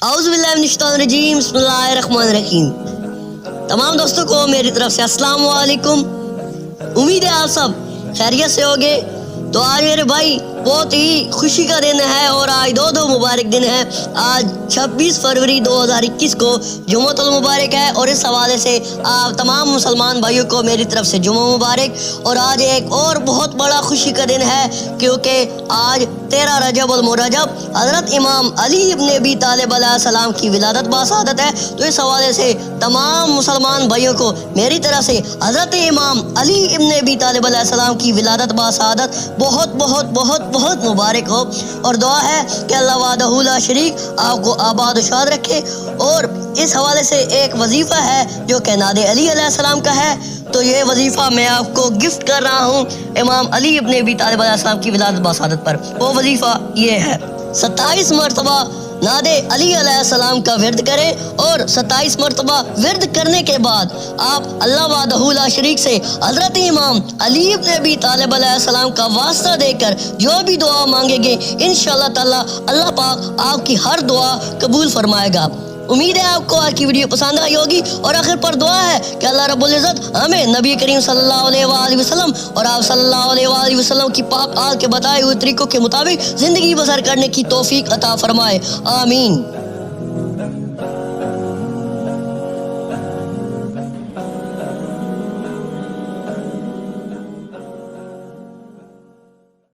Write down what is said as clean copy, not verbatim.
اعوذ باللہ من الشیطان الرجیم، بسم اللہ الرحمن الرحیم۔ تمام دوستوں کو میری طرف سے السلام علیکم۔ امید ہے آپ سب خیریت سے ہوگے۔ تو آج میرے بھائی بہت ہی خوشی کا دن ہے اور آج دو مبارک دن ہے۔ آج 26 فروری 2021 کو جمعۃ المبارک ہے اور اس حوالے سے آپ تمام مسلمان بھائیوں کو میری طرف سے جمعہ مبارک۔ اور آج ایک اور بہت بڑا خوشی کا دن ہے کیونکہ آج 13 رجب المرجب حضرت امام علی ابن ابی طالب علیہ السلام کی ولادت باسعادت ہے۔ تو اس حوالے سے تمام مسلمان بھائیوں کو میری طرف سے حضرت امام علی ابن ابی طالب علیہ السلام کی ولادت باسعادت بہت بہت بہت بہت مبارک ہو، اور دعا ہے کہ اللہ وحدہ لا شریک آپ کو آباد و شاد رکھے۔ اور اس حوالے سے ایک وظیفہ ہے جو کہ ناد علی علیہ السلام کا ہے، تو یہ وظیفہ میں آپ کو گفٹ کر رہا ہوں امام علی ابن ابی طالب علیہ السلام کی ولادت باسعادت پر۔ وہ وظیفہ یہ ہے: 27 مرتبہ ناد علی علیہ السلام کا ورد کریں، اور 27 مرتبہ ورد کرنے کے بعد آپ اللہ وحدہ لا شریک سے حضرت امام علی ابن ابی طالب علیہ السلام کا واسطہ دے کر جو بھی دعا مانگیں گے انشاءاللہ تعالی اللہ پاک آپ کی ہر دعا قبول فرمائے گا۔ امید ہے آپ کو آج کی ویڈیو پسند آئی ہوگی، اور آخر پر دعا ہے کہ اللہ رب العزت ہمیں نبی کریم صلی اللہ علیہ وآلہ وسلم اور آپ صلی اللہ علیہ وآلہ وسلم کی پاک آل کے بتائے ہوئے طریقوں کے مطابق زندگی بسر کرنے کی توفیق عطا فرمائے، آمین۔